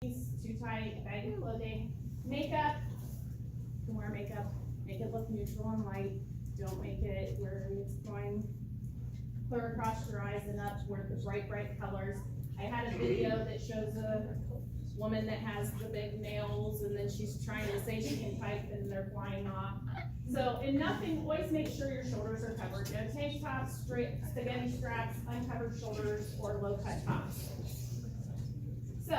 too tight, baggy clothing. Makeup, you can wear makeup, make it look neutral and light. Don't make it where it's going clear across your eyes and up where the bright colors. I had a video that shows a woman that has the big nails and then she's trying to say she can type and they're flying off. So in nothing, always make sure your shoulders are covered. No tank tops, straight spaghetti straps, uncovered shoulders, or low cut tops. So,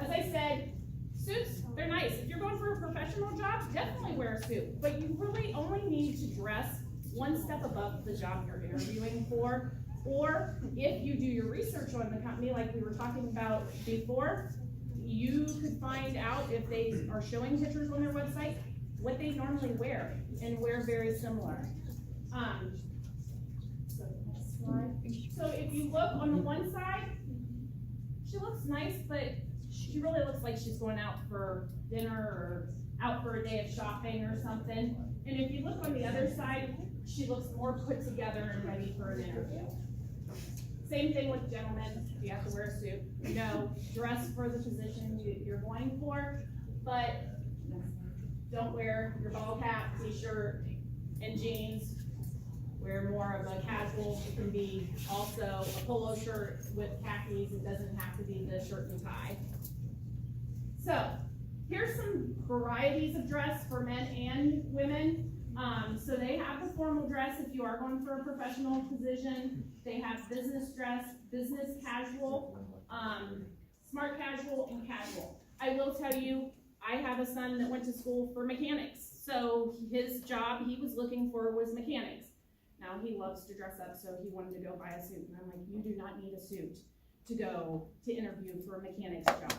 as I said, suits, they're nice. If you're going for a professional job, definitely wear a suit. But you really only need to dress one step above the job you're interviewing for. Or if you do your research on the company, like we were talking about before, you could find out if they are showing pictures on their website, what they normally wear, and wear very similar. So next slide. So if you look on the one side, she looks nice, but she really looks like she's going out for dinner or out for a day of shopping or something. And if you look on the other side, she looks more put together and ready for an interview. Same thing with gentlemen, you have to wear a suit. You know, dress for the position you're going for, but don't wear your ball cap, t-shirt, and jeans. Wear more of a casual. It can be also a polo shirt with khakis. It doesn't have to be the shirt and tie. So here's some varieties of dress for men and women. So they have the formal dress if you are going for a professional position. They have business dress, business casual, smart casual, and casual. I will tell you, I have a son that went to school for mechanics. So his job he was looking for was mechanics. Now he loves to dress up, so he wanted to go buy a suit. And I'm like, you do not need a suit to go to interview for a mechanic's job.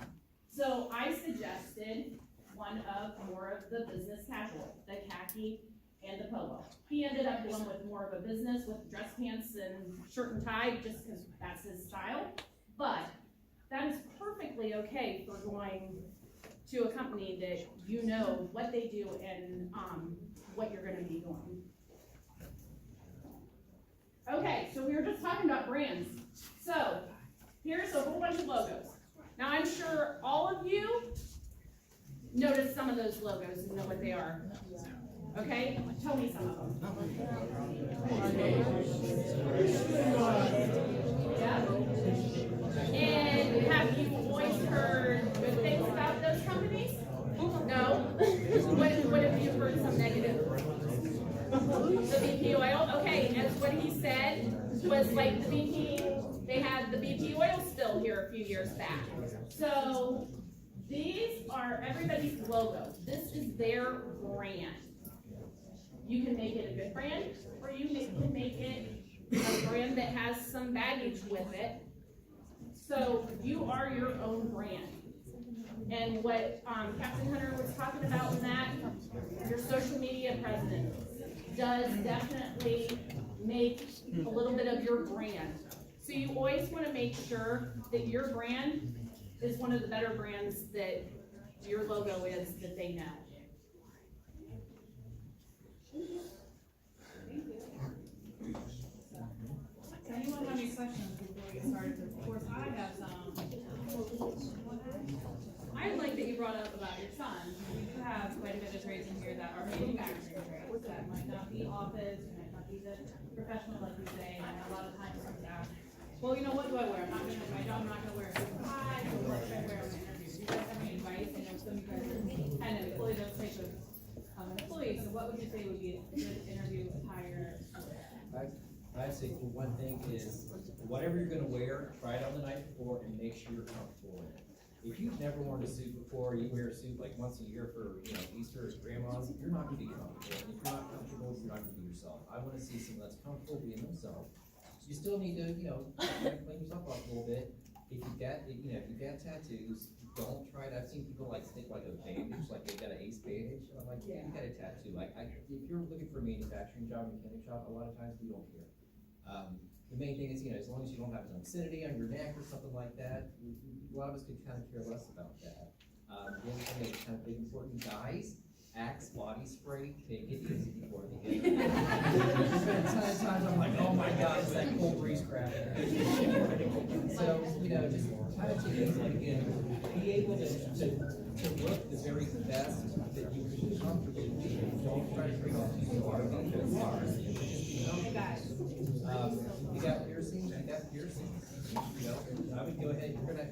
So I suggested one of more of the business casual, the khaki and the polo. He ended up going with more of a business with dress pants and shirt and tie just because that's his style. But that is perfectly okay for going to a company that you know what they do and what you're going to be doing. Okay, so we were just talking about brands. So here's a whole bunch of logos. Now I'm sure all of you noticed some of those logos and know what they are. Okay, tell me some of them. Yeah. And have you always heard good things about those companies? No. What have you heard some negative? The BP oil. Okay, as what he said was like the BP. They had the BP oil spill here a few years back. So these are everybody's logo. This is their brand. You can make it a good brand, or you can make it a brand that has some baggage with it. So you are your own brand. And what Captain Hunter was talking about in that, your social media presence does definitely make a little bit of your brand. So you always want to make sure that your brand is one of the better brands that your logo is that they know. Anyone have any questions before we get started? Of course, I have some. I like that you brought up about your son. We do have quite a bit of trades in here that are manufacturing trades that might not be office, might not be the professional, like you say, and a lot of times comes out. Well, you know, what do I wear? I'm not going to my job. I'm not going to wear a suit and tie. So what should I wear on the interview? Do you guys have any advice? I know some of you guys are kind of employee those types of employees. So what would you say would be a good interview attire? I'd say for one thing is, whatever you're gonna wear, try it on the night before and make sure you're comfortable in it. If you've never worn a suit before, you wear a suit like once a year for, you know, Easter or grandma's, you're not gonna be comfortable. And if you're not comfortable, you're not gonna be yourself. I wanna see someone that's comfortable being themselves. You still need to, you know, clean yourself up a little bit. If you've got, if you've got tattoos, don't try to, I've seen people like stick like a bandage, like they got an ace bandage. I'm like, yeah, you got a tattoo. Like, if you're looking for a manufacturing job, mechanic job, a lot of times we don't care. The main thing is, you know, as long as you don't have an obscenity on your neck or something like that, a lot of us could kind of care less about that. The other thing that's kind of big important, guys, Axe body spray, take it easy before the game. There's been a ton of times I'm like, oh my god, it's that cold breeze crap. So, you know, just kind of two things, like, again, be able to look the very best that you can comfortably be. Don't try to bring off who you are, be who you are. Hey guys. You got piercings, you know, and I would go ahead, you're gonna,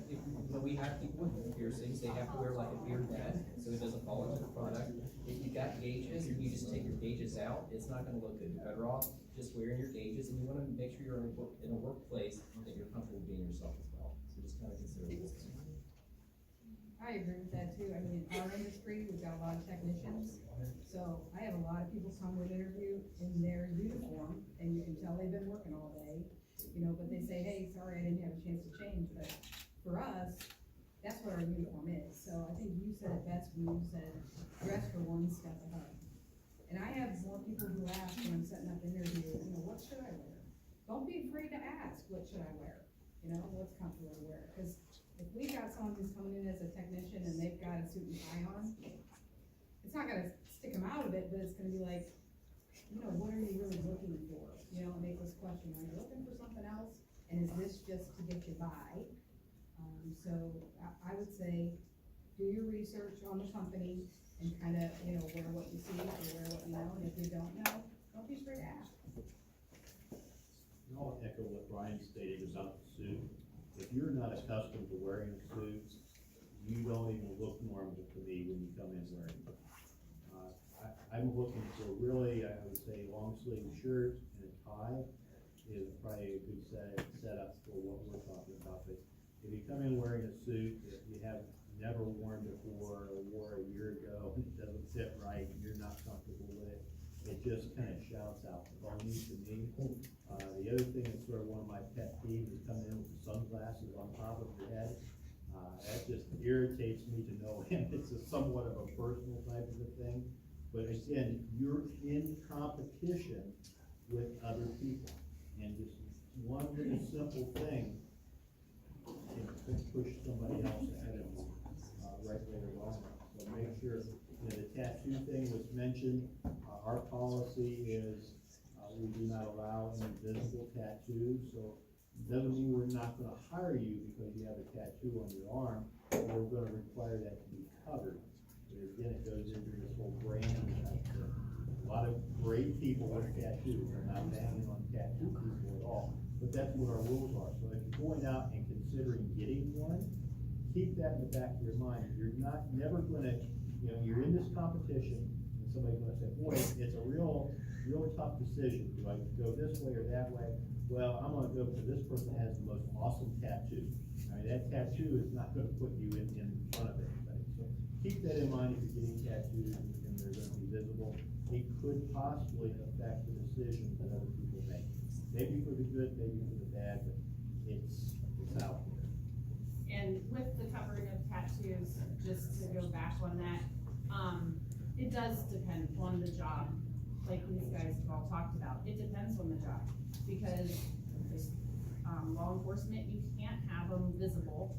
when we have people with piercings, they have to wear like a beard bed, so it doesn't fall into the product. If you got gauges, and you just take your gauges out, it's not gonna look good. You're better off just wearing your gauges, and you wanna make sure you're in a workplace that you're comfortable being yourself as well. So just kind of consider those things. I agree with that too. I mean, our industry, we've got a lot of technicians. So I have a lot of people come with interview in their uniform and you can tell they've been working all day, you know, but they say, hey, sorry, I didn't have a chance to change. But for us, that's what our uniform is. So I think you said it best when you said dress for one step ahead. And I have more people who ask when I'm setting up interviews, you know, what should I wear? Don't be afraid to ask, what should I wear? You know, what's comfortable to wear? Because if we got someone who's coming in as a technician and they've got a suit and tie on, it's not gonna stick them out of it, but it's gonna be like, you know, what are you really looking for? You know, make us question, are you looking for something else? And is this just to get you by? So I would say, do your research on the company and kinda, you know, wear what you see or wear what you know, and if you don't know, don't be afraid to ask. I'll echo what Brian stated about the suit. If you're not accustomed to wearing a suit, you don't even look normal to me when you come in wearing it. I'm looking for really, I would say, long sleeve shirt and a tie is probably a good setup for what we're talking about. But if you come in wearing a suit that you have never worn before or wore a year ago, and it doesn't fit right, and you're not comfortable with it, it just kind of shouts out phony to me. The other thing that's sort of one of my pet peeves is coming in with the sunglasses on top of your head. That just irritates me to no end. It's somewhat of a personal type of a thing. But again, you're in competition with other people. And just one little simple thing can push somebody else ahead of you, right way or wrong. So make sure, you know, the tattoo thing was mentioned. Our policy is we do not allow any visible tattoos, so it doesn't mean we're not gonna hire you because you have a tattoo on your arm, but we're gonna require that to be covered. But again, it goes into this whole brand type thing. A lot of great people with tattoos, I'm not banging on tattoo people at all, but that's what our rules are. So if you're going out and considering getting one, keep that in the back of your mind. You're never gonna, you know, you're in this competition, and somebody's gonna say, boy, it's a real tough decision. Do I go this way or that way? Well, I'm gonna go because this person has the most awesome tattoo. I mean, that tattoo is not gonna put you in front of anybody. So keep that in mind if you're getting tattoos and they're gonna be visible. It could possibly affect the decisions that other people make. Maybe for the good, maybe for the bad, but it's out there. And with the covering of tattoos, just to go back on that, it does depend on the job, like these guys have all talked about. It depends on the job, because law enforcement, you can't have them visible.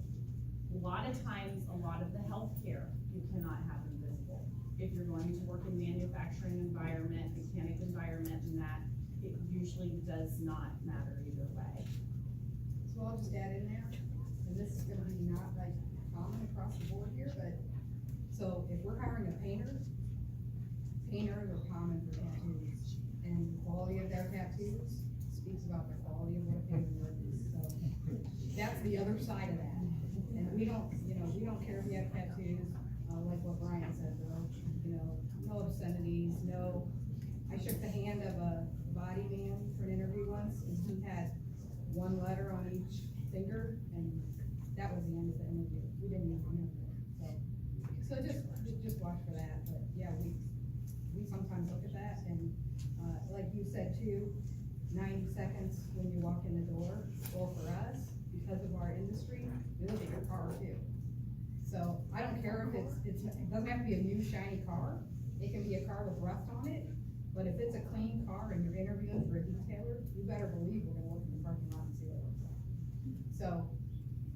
A lot of times, a lot of the healthcare, you cannot have them visible. If you're going to work in manufacturing environment, mechanic environment, and that, it usually does not matter either way. So I'll just add in there, and this is gonna be not like common across the board here, but, so if we're hiring a painter, painters are common for tattoos, and the quality of their tattoos speaks about the quality of what a painter is, so that's the other side of that. And we don't, you know, we don't care if you have tattoos, like what Brian said though, you know, no obscenities, no. I shook the hand of a body man for an interview once, and he had one letter on each finger, and that was the end of the interview. We didn't even remember it, so just watch for that, but yeah, we sometimes look at that, and, like you said too, 90 seconds when you walk in the door, or for us, because of our industry, we look at your car too. So I don't care if it doesn't have to be a new shiny car, it can be a car with rust on it, but if it's a clean car and you're interviewing for a detailer, you better believe we're gonna look in the parking lot and see what it looks like. So,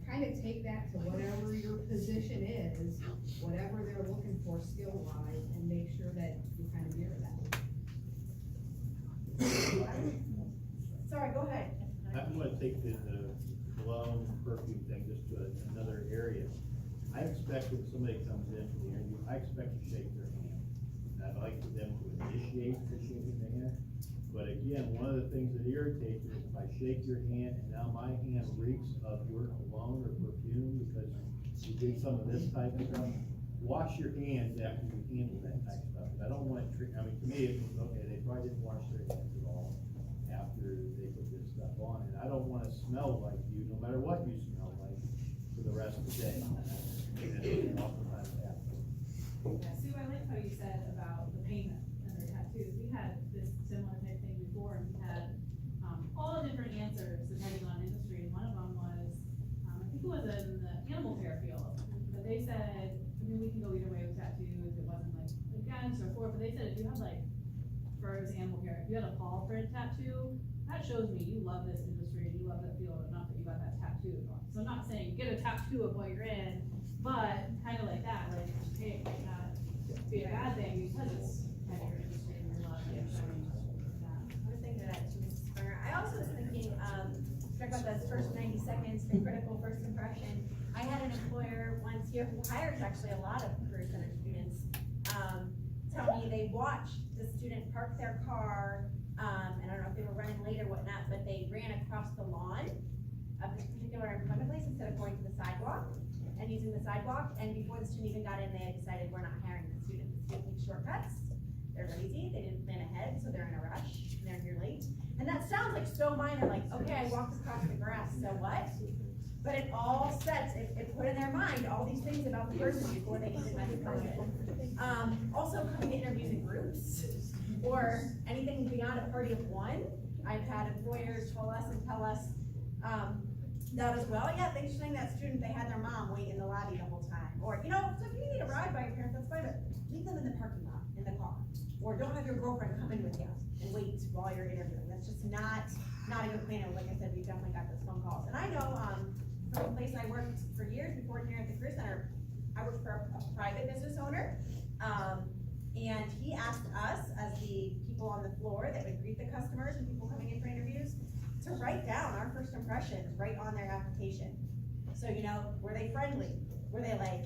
kind of take that to whatever your position is, whatever they're looking for skill-wise, and make sure that you kind of mirror that. Sorry, go ahead. I'm gonna take the cologne, perfume thing, just to another area. I expect when somebody comes in for the interview, I expect to shake their hand. And I'd like for them to initiate the shaking the hand. But again, one of the things that irritates me is if I shake your hand and now my hand reeks of your cologne or perfume because you did some of this type of stuff, wash your hands after you handle that type of stuff. I don't want to, I mean, to me, it was, okay, they probably didn't wash their hands at all after they put this stuff on. And I don't want to smell like you, no matter what you smell like, for the rest of the day. And oftentimes happens. Yeah, Sue, I like how you said about the payment and their tattoos. We had this similar type thing before, and we had, all different answers depending on industry, and one of them was, I think it was in the animal care field, but they said, I mean, we can go either way with tattoos, it wasn't like against or for, but they said if you have like, for animal care, if you had a paw print tattoo, that shows me you love this industry, you love that field enough that you got that tattoo. So I'm not saying get a tattoo of what you're in, but kind of like that, like, hey, it might not be a bad thing because it's kind of your industry and your love. I was thinking of that too, Mrs. Springer. I also was thinking, talk about those first 90 seconds, the critical first impression. I had an employer once here who hires actually a lot of career center students, tell me they watched the student park their car, and I don't know if they were running late or whatnot, but they ran across the lawn of this particular employment place instead of going to the sidewalk and using the sidewalk, and before the student even got in, they had decided we're not hiring the student. The student takes shortcuts, they're lazy, they didn't plan ahead, so they're in a rush, and they're here late. And that sounds like so minor, like, okay, I walked across the grass, so what? But it all sets, it put in their mind all these things about the person before they even met the person. Also coming to interviews in groups, or anything beyond a party of one. I've had employers tell us, that as well. Yeah, thanks for saying that student, they had their mom wait in the lobby the whole time. Or, you know, so if you need a ride by your parents, that's fine, but leave them in the parking lot, in the car. Or don't have your girlfriend come in with you and wait while you're interviewing. That's just not a good plan. And like I said, we definitely got those phone calls. And I know, from a place I worked for years before here at the Career Center, I worked for a private business owner. And he asked us, as the people on the floor that would greet the customers and people coming in for interviews, to write down our first impressions right on their application. So, you know, were they friendly? Were they like,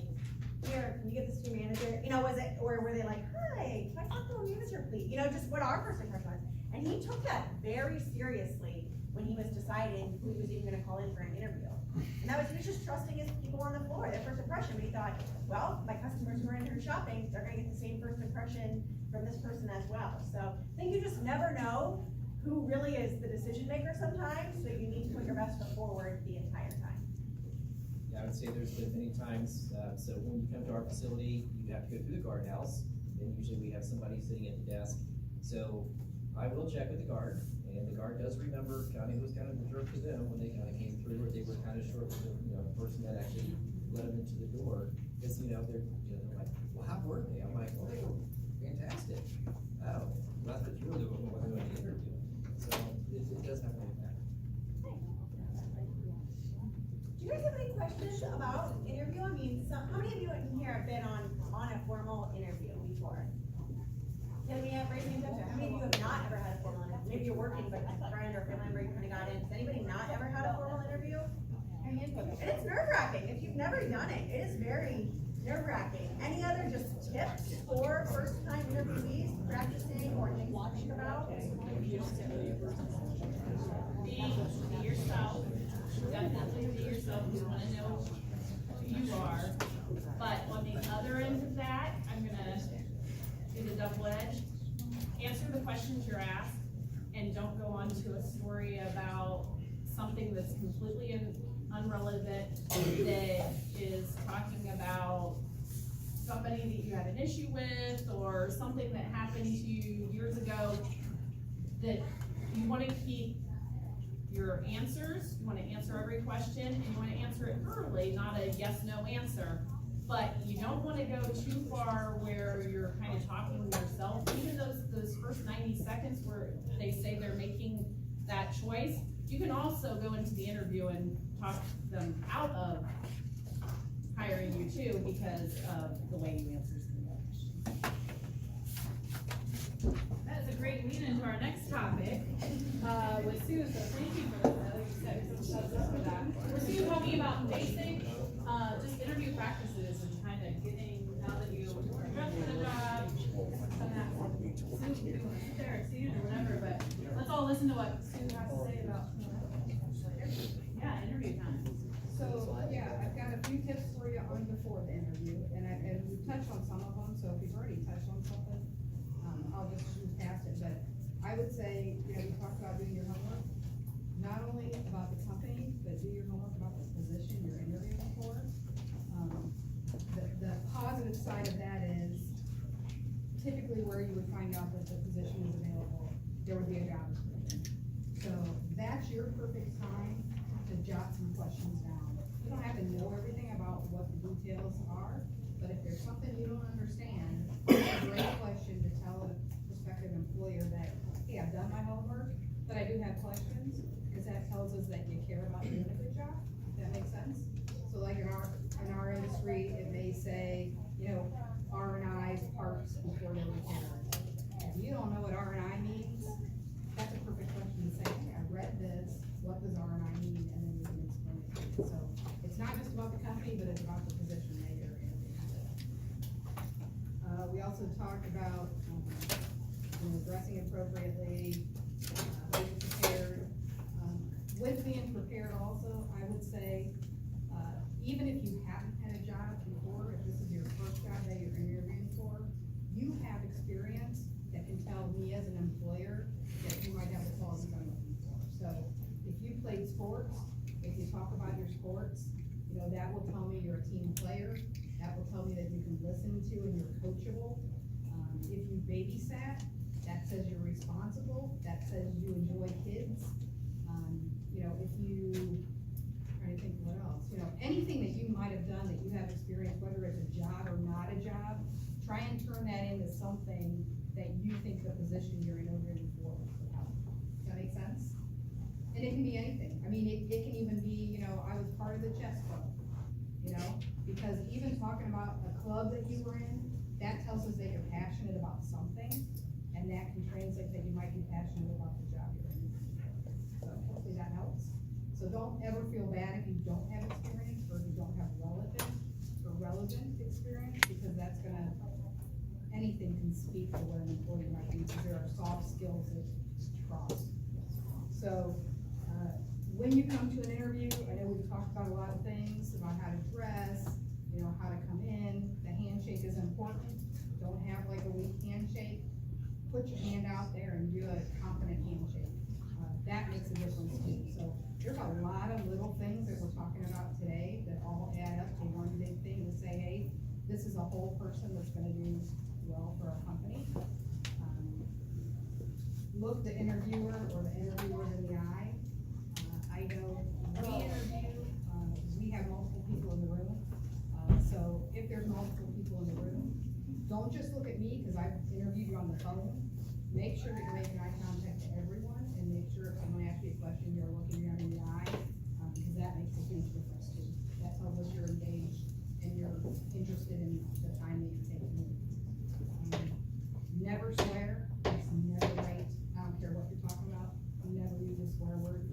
here, can you get this to your manager? You know, was it, or were they like, hi, can I talk to a manager, please? You know, just what our first impression was. And he took that very seriously when he was deciding who he was even gonna call in for an interview. And that was, he was just trusting his people on the floor, their first impression. But he thought, well, my customers who are in here shopping, they're gonna get the same first impression from this person as well. So I think you just never know who really is the decision maker sometimes, so you need to put your best foot forward the entire time. Yeah, I would say there's been many times, so when you come to our facility, you have to go through the guardhouse, and usually we have somebody sitting at the desk. So I will check with the guard, and the guard does remember kind of who was kind of the jerk to them when they kind of came through, or they were kind of short with the, you know, the person that actually let them into the door. Because, you know, they're like, well, how were they? I'm like, well, they were fantastic. Oh, well, that's what you were doing when we were doing the interview. So it does have an impact. Do you guys have any questions about interview? I mean, how many of you in here have been on a formal interview before? Can we have raising hands? How many of you have not ever had a formal interview? Maybe you're working, but a friend or family member you kind of got in. Has anybody not ever had a formal interview? And it's nerve-wracking. If you've never done it, it is very nerve-wracking. Any other just tips for first-time interviewees practicing or things to think about? Be yourself, definitely be yourself, you wanna know who you are. But on the other end of that, I'm gonna do the double edge. Answer the questions you're asked, and don't go on to a story about something that's completely unrelevant, that is talking about somebody that you had an issue with, or something that happened to you years ago. That you wanna keep your answers, you wanna answer every question, and you wanna answer it thoroughly, not a yes/no answer. But you don't wanna go too far where you're kind of talking to yourself. Even those first 90 seconds where they say they're making that choice, you can also go into the interview and talk them out of hiring you too, because of the way you answer some of the questions. That's a great lead into our next topic, with Sue, so thank you for that. Like you said, We're still talking about basic, just interview practices and kind of getting, now that you are dressed for the job, some have Sue, you want to sit there or seat or whatever, but let's all listen to what Sue has to say about, yeah, interview time. So, yeah, I've got a few tips for you on before the interview, and we've touched on some of them, so if you've already touched on something, I'll just move past it, but I would say, you know, we talked about doing your homework, not only about the company, but do your homework about the position you're interviewing for. The positive side of that is typically where you would find out that the position is available, there would be a job description. So that's your perfect time to jot some questions down. You don't have to know everything about what the details are, but if there's something you don't understand, it's a great question to tell a prospective employer that, hey, I've done my homework, but I do have questions, because that tells us that you care about doing a good job. Does that make sense? So like in our industry, it may say, you know, R&I's parts before they're repaired. If you don't know what R&I means, that's a perfect question to say, hey, I read this, what does R&I mean, and then we can explain it to you. So it's not just about the company, but it's about the position that you're interviewing for. We also talked about, you know, dressing appropriately, being prepared. With being prepared also, I would say, even if you haven't had a job before, if this is your first job that you're interviewing for, you have experience that can tell me as an employer that you might have the qualities I'm looking for. So if you played sports, if you talk about your sports, you know, that will tell me you're a team player. That will tell me that you can listen to and you're coachable. If you babysat, that says you're responsible. That says you enjoy kids. You know, if you, trying to think what else, you know, anything that you might have done that you have experience, whether it's a job or not a job, try and turn that into something that you think the position you're interviewing for would help. Does that make sense? And it can be anything. I mean, it can even be, you know, I was part of the chess club, you know, because even talking about a club that you were in, that tells us that you're passionate about something, and that can translate that you might be passionate about the job you're in. So hopefully that helps. So don't ever feel bad if you don't have experience or if you don't have relevant experience, because that's gonna, anything can speak to what an employee might be, because there are soft skills that cross. So, when you come to an interview, I know we've talked about a lot of things, about how to dress, you know, how to come in. The handshake is important. Don't have like a weak handshake. Put your hand out there and do a confident handshake. That makes a difference too. So there's a lot of little things that we're talking about today that all add up to one big thing to say, hey, this is a whole person that's gonna do well for our company. Look the interviewer or the interviewers in the eye. I know we interview, we have multiple people in the room. So if there's multiple people in the room, don't just look at me because I've interviewed you on the phone. Make sure that you're making eye contact to everyone, and make sure if someone asks you a question, you're looking them in the eye, because that makes a huge difference too. That tells us you're engaged and you're interested in the time that you're taking. Never swear. It's never right. I don't care what you're talking about. Never use a swear word,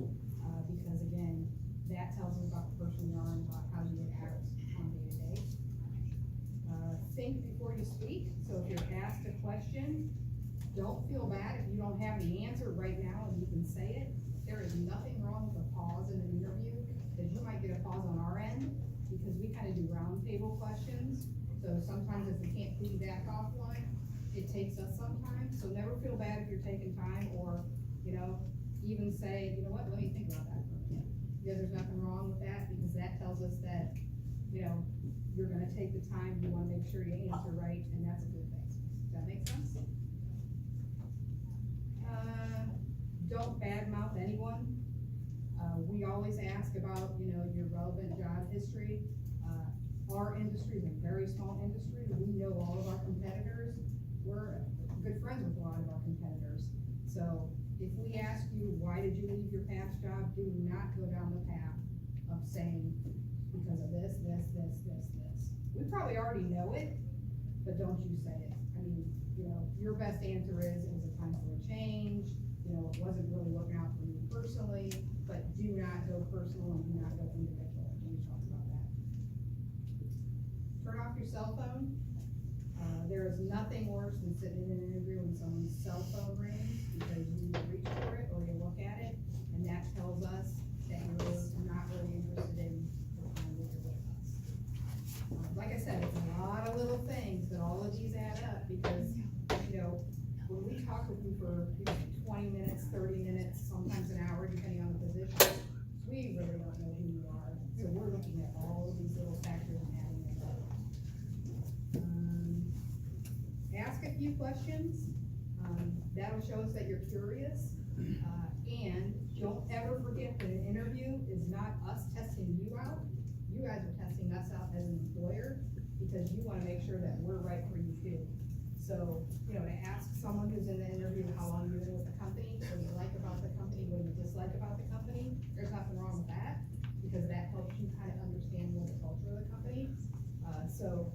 because again, that tells us about the person you are and about how you would act on day to day. Think before you speak. So if you're asked a question, don't feel bad if you don't have the answer right now and you can say it. There is nothing wrong with a pause in an interview, because you might get a pause on our end, because we kind of do round table questions. So sometimes if we can't piggyback off one, it takes us some time. So never feel bad if you're taking time, or, you know, even say, you know what, let me think about that for a minute. Because there's nothing wrong with that, because that tells us that, you know, you're gonna take the time, you wanna make sure you answer right, and that's a good thing. Does that make sense? Don't badmouth anyone. We always ask about, you know, your relevant job history. Our industry is a very small industry. We know all of our competitors. We're good friends with a lot of our competitors. So if we ask you, why did you leave your past job, do not go down the path of saying, because of this. We probably already know it, but don't you say it. I mean, you know, your best answer is, it was a time for a change. you know, it wasn't really looking out for me personally, but do not go personal and do not go individual, when we talk about that. Turn off your cell phone. There is nothing worse than sitting in an interview when someone's cell phone rings, because you reach for it or you look at it, and that tells us that you're not really interested in the time that you're with us. Like I said, it's a lot of little things, but all of these add up, because, you know, when we talk with you for 20 minutes, 30 minutes, sometimes an hour, depending on the position, we really don't know who you are, so we're looking at all of these little factors and adding them up. Ask a few questions, that'll show us that you're curious, and don't ever forget that an interview is not us testing you out. You guys are testing us out as an employer, because you wanna make sure that we're right for you too. So, you know, to ask someone who's in the interview how long you've been with the company, what you like about the company, what you dislike about the company, there's nothing wrong with that, because that helps you kind of understand more the culture of the company. So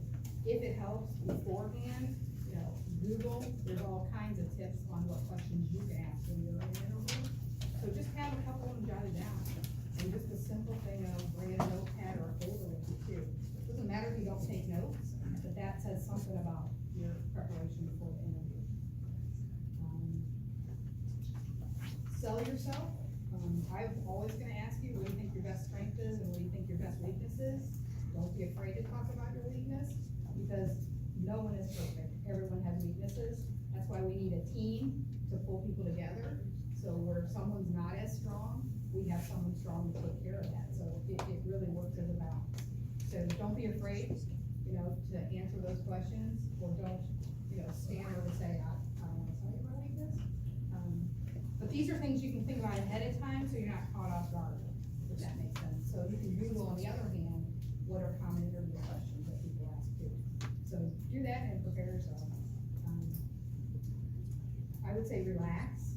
if it helps beforehand, you know, Google, there's all kinds of tips on what questions you can ask when you're in an interview. So just have a couple of them jotted down, and just a simple thing of bringing a notepad or a folder with you too. Doesn't matter if you don't take notes, but that says something about your preparation before the interview. Sell yourself. I'm always gonna ask you, what do you think your best strength is, and what do you think your best weakness is? Don't be afraid to talk about your weakness, because no one is perfect. Everyone has weaknesses. That's why we need a team to pull people together. So where someone's not as strong, we have someone strong to take care of that. So it really works as a balance. So don't be afraid, you know, to answer those questions, or don't, you know, stand over and say, I don't wanna tell you my weakness. But these are things you can think about ahead of time, so you're not caught off guard, if that makes sense. So you can Google, on the other hand, what are common interview questions that people ask too. So do that and prepare yourself. I would say relax,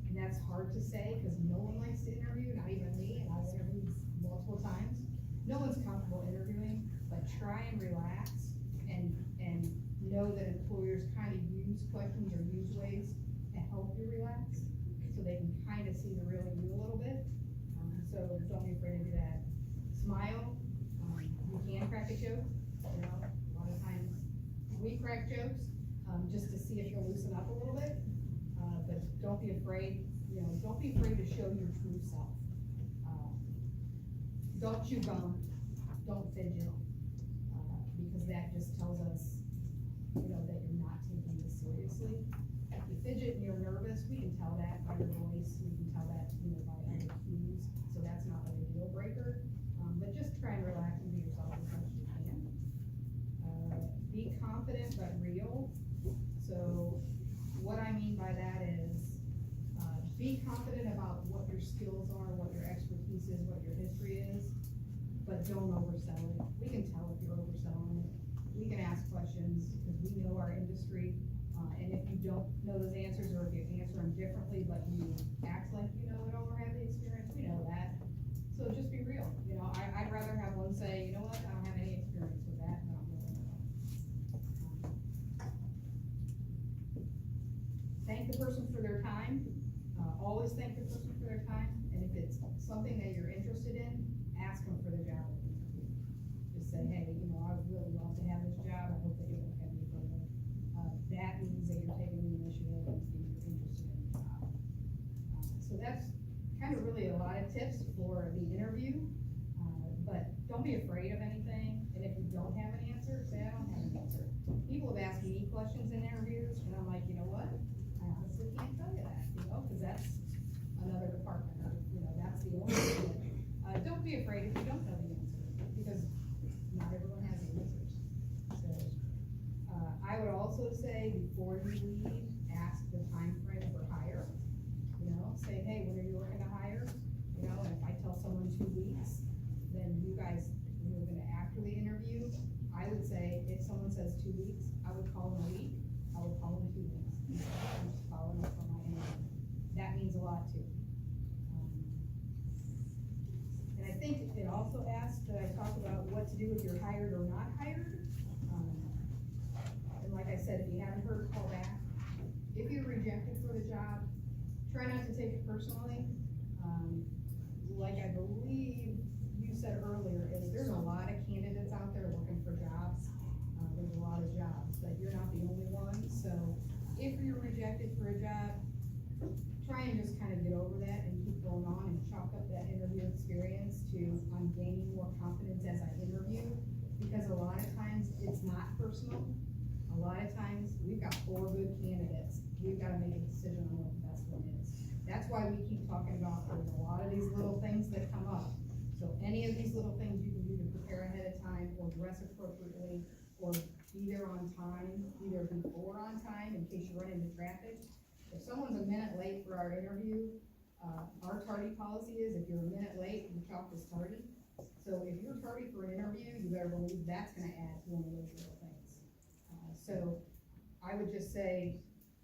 and that's hard to say, because no one likes to interview, not even me, and I've interviewed multiple times. No one's comfortable interviewing, but try and relax, and know that employers kind of use questions or use ways to help you relax, so they can kind of see the real you a little bit. So don't be afraid to do that. Smile. You can crack a joke, you know, a lot of times we crack jokes, just to see if you'll loosen up a little bit. But don't be afraid, you know, don't be afraid to show your true self. Don't chew gum, don't fidget, because that just tells us, you know, that you're not taking this seriously. If you fidget and you're nervous, we can tell that by your voice, we can tell that, you know, by other cues, so that's not like a deal breaker. But just try and relax and be yourself as much as you can. Be confident but real. So what I mean by that is, be confident about what your skills are, what your expertise is, what your history is, but don't oversell it. We can tell if you're overselling it. We can ask questions, because we know our industry, and if you don't know those answers, or if you answer them differently, but you act like you know it all or have the experience, we know that. So just be real. You know, I'd rather have one say, you know what, I don't have any experience with that, and I don't really know. Thank the person for their time. Always thank the person for their time, and if it's something that you're interested in, ask them for the job. Just say, hey, you know, I would really love to have this job, I hope that you'll look at me further. That means that you're taking the initiative and you're interested in the job. So that's kind of really a lot of tips for the interview, but don't be afraid of anything, and if you don't have an answer, say I don't have an answer. People have asked me questions in interviews, and I'm like, you know what, I honestly can't tell you that, you know, because that's another department, or, you know, that's the only thing. Don't be afraid if you don't know the answer, because not everyone has the answers. So, I would also say, before you leave, ask the time frame for hire. You know, say, hey, when are you looking to hire? You know, and if I tell someone 2 weeks, then you guys move into after the interview. I would say, if someone says 2 weeks, I would call them a week, I would call them 2 weeks. I'm just following up on my interview. That means a lot too. And I think it also asked that I talk about what to do if you're hired or not hired. And like I said, if you haven't heard, call back. If you're rejected for the job, try not to take it personally. Like I believe you said earlier, is there's a lot of candidates out there looking for jobs. There's a lot of jobs, but you're not the only one, so if you're rejected for a job, try and just kind of get over that and keep going on and chalk up that interview experience to, I'm gaining more confidence as I interview, because a lot of times it's not personal. A lot of times, we've got 4 good candidates, we've gotta make a decision on what the best one is. That's why we keep talking about, there's a lot of these little things that come up. So any of these little things you can do to prepare ahead of time, or dress appropriately, or be there on time, either before on time in case you run into traffic. If someone's a minute late for our interview, our tardy policy is if you're a minute late, you're chalked as tardy. So if you're tardy for an interview, you better believe that's gonna add to one of those little things. So I would just say,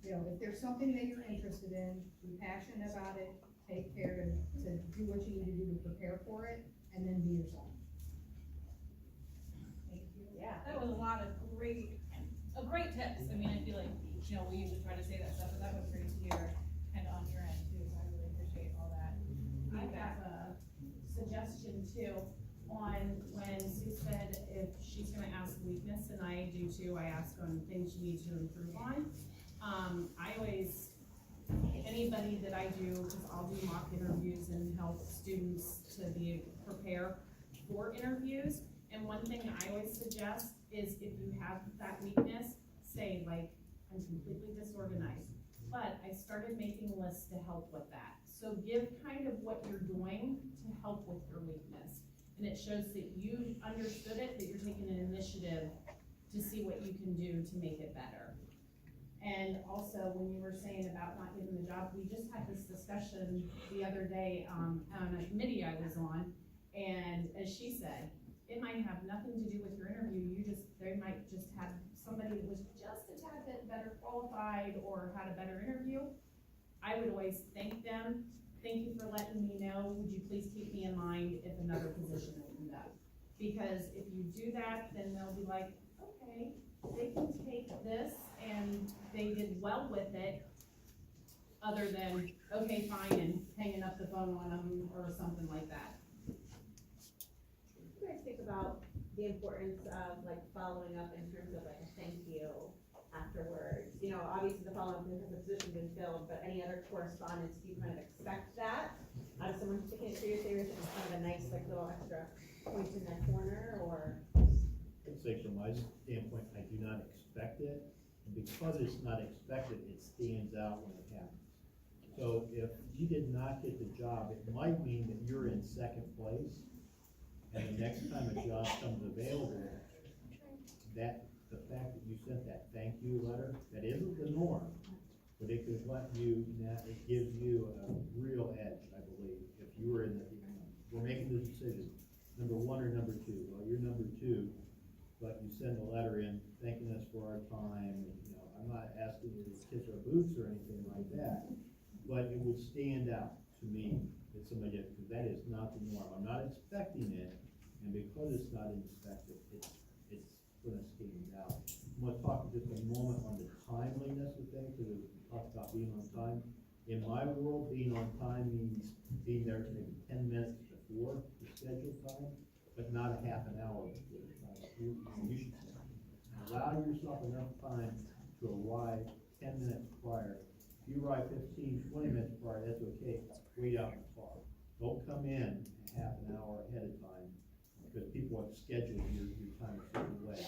you know, if there's something that you're interested in, be passionate about it, take care to do what you need to do to prepare for it, and then be yourself. Thank you. Yeah. That was a lot of great tips. I mean, I feel like, you know, we usually try to say that stuff, but that was great to hear kind of on your end too, so I really appreciate all that. I have a suggestion too, on when Sue said if she's gonna ask weakness, and I do too, I ask on things you need to improve on. I always, anybody that I do, cause I'll do mock interviews and help students to prepare for interviews. And one thing I always suggest is if you have that weakness, say like, I'm completely disorganized, but I started making lists to help with that. So give kind of what you're doing to help with your weakness. And it shows that you understood it, that you're taking an initiative to see what you can do to make it better. And also, when you were saying about not getting the job, we just had this discussion the other day, on a committee I was on, and as she said, it might have nothing to do with your interview, they might just have somebody that was just a tad bit better qualified or had a better interview. I would always thank them. Thank you for letting me know. Would you please keep me in mind if another position opened up? Because if you do that, then they'll be like, okay, they can take this and they did well with it, other than, okay, fine, and hanging up the phone on them or something like that. What do you guys think about the importance of like following up in terms of like a thank you afterwards? You know, obviously the follow-up because the position's been filled, but any other correspondence, do you kind of expect that out of someone taking it seriously, or is it just kind of a nice like little extra point in that corner, or? I'd say from my standpoint, I do not expect it, and because it's not expected, it stands out when it happens. So if you did not get the job, it might mean that you're in second place, and the next time a job comes available, that, the fact that you sent that thank you letter, that isn't the norm, but it could let you, it gives you a real edge, I believe, if you were in the, we're making the decision, number 1 or number 2, well, you're number 2, but you send a letter in thanking us for our time, and, you know, I'm not asking you to kiss our boots or anything like that, but it would stand out to me that somebody did, because that is not the norm. I'm not expecting it, and because it's not expected, it's gonna stand out. I'm gonna talk just a moment on the timeliness of things, because we talked about being on time. In my world, being on time means being there maybe 10 minutes before the scheduled time, but not a half an hour before the time. You should allow yourself enough time to arrive 10 minutes prior. If you arrive 15, 20 minutes prior, that's okay. Wait out in the car. Don't come in a half an hour ahead of time, because people have scheduled your time a certain way.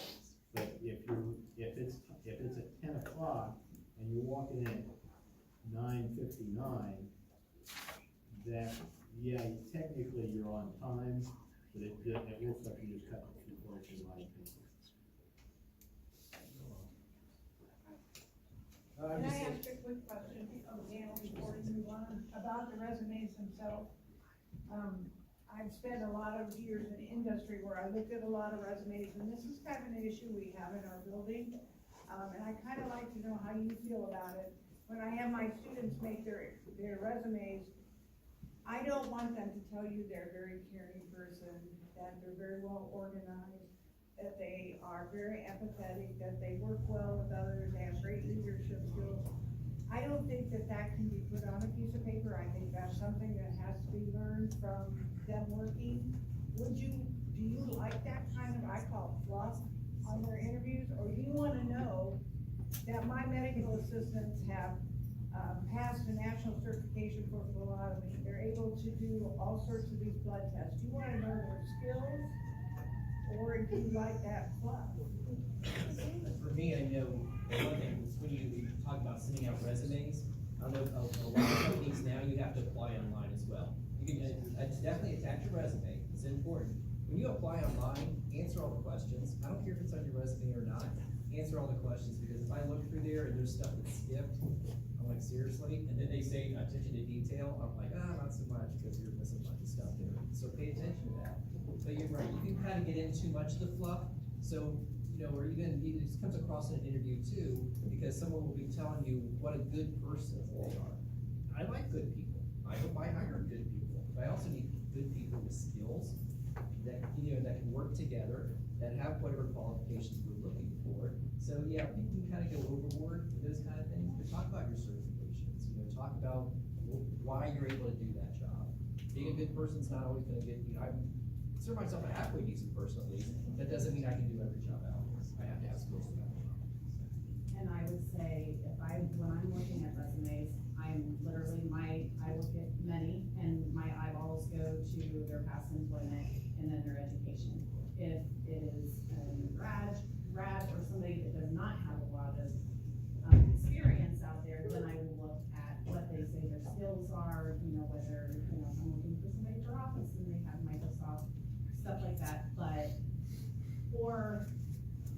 But if it's at 10 o'clock and you're walking in at 9:59, that, yeah, technically you're on time, but it looks like you just cut it too close in my opinion. Can I ask a quick question of Dan before we move on, about the resumes themselves? I've spent a lot of years in industry where I looked at a lot of resumes, and this is kind of an issue we have in our building. And I kind of like to know how you feel about it. When I have my students make their resumes, I don't want them to tell you they're a very caring person, that they're very well organized, that they are very empathetic, that they work well with others, they have great leadership skills. I don't think that that can be put on a piece of paper. I think that's something that has to be learned from them working. Do you like that kind of, I call it fluff, on their interviews? Or do you wanna know that my medical assistants have, passed a national certification for phlebotomy? They're able to do all sorts of these blood tests. Do you wanna know their skills? Or do you like that fluff? For me, I know, one thing, is when you talk about sending out resumes, I know a lot of companies now, you have to apply online as well. You can definitely attach your resume, it's important. When you apply online, answer all the questions, I don't care if it's on your resume or not, answer all the questions, because if I look through there and there's stuff that's skipped, I'm like, seriously? And then they say attention to detail, I'm like, not so much, because you're missing a bunch of stuff there, so pay attention to that. But you're right, you can kind of get in too much of the fluff, so, or even, it just comes across in an interview too, because someone will be telling you what a good person they are. I like good people, I hope I hire good people, but I also need good people with skills that, that can work together, that have whatever qualifications we're looking for. So yeah, people can kind of go overboard with those kind of things, but talk about your certifications, talk about why you're able to do that job. Being a good person's not always gonna get, I consider myself a halfway decent person at least, that doesn't mean I can do every job out there, I have to have skills for that. And I would say, when I'm looking at resumes, I'm literally, I look at many, and my eyeballs go to their past employment and then their education. If it is a grad, or somebody that does not have a lot of, experience out there, then I will look at what they say their skills are, whether, if I'm looking for somebody for office and they have Microsoft, stuff like that, or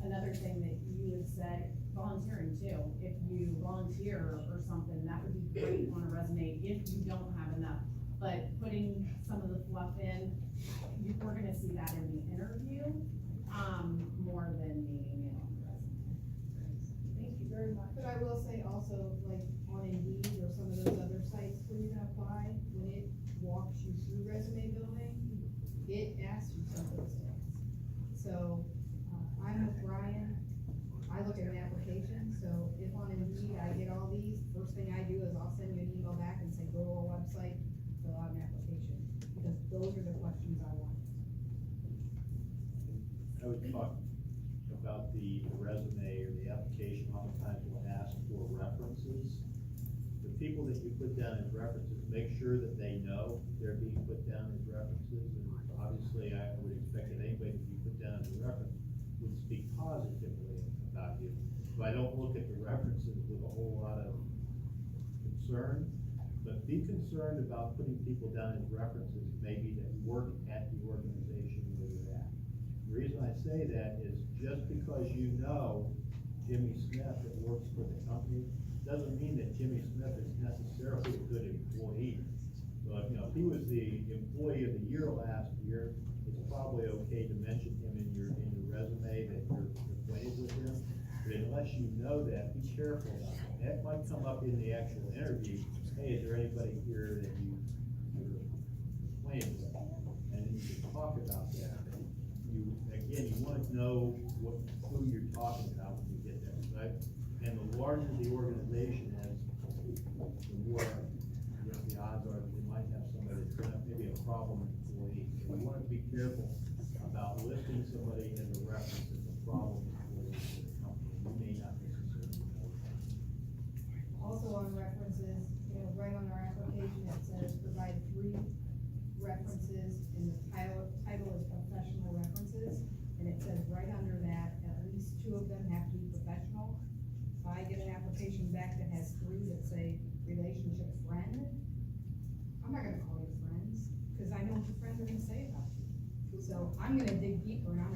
another thing that you have said, volunteering too. If you volunteer or something, that would be great on a resume if you don't have enough. But putting some of the fluff in, we're gonna see that in the interview, more than needing it on the resume. Thank you very much. But I will say also, like on Indeed or some of those other sites where you can apply, when it walks you through resume building, it asks you some of those things. So, I'm with Brian, I look at an application, so if on Indeed I get all these, first thing I do is I'll send you an email back and say, go to our website, fill out an application, because those are the questions I want. I would talk about the resume or the application, oftentimes will ask for references. The people that you put down as references, make sure that they know they're being put down as references, and obviously I would expect that anybody that you put down as a reference would speak positively about you. So I don't look at the references with a whole lot of concern, but be concerned about putting people down as references, maybe that work at the organization where you're at. The reason I say that is just because you know Jimmy Smith that works for the company, doesn't mean that Jimmy Smith is necessarily a good employee. So if he was the employee of the year last year, it's probably okay to mention him in your resume that you're acquainted with him. But unless you know that, be careful about that. That might come up in the actual interview. Hey, is there anybody here that you're acquainted with? And you can talk about that. You want to know who you're talking about when you get that, right? And the larger the organization is, the more, the odds are that they might have somebody that's maybe a problem employee. So you want to be careful about listing somebody as a reference as a problem employee for the company. You may not necessarily know that. Also on references, right on our application, it says provide 3 references, and the title is professional references, and it says right under that, at least 2 of them have to be professional. If I get an application back that has 3 that say relationship friend, I'm not gonna call you friends, because I know what your friends are gonna say about you. So I'm gonna dig deeper, and I'm gonna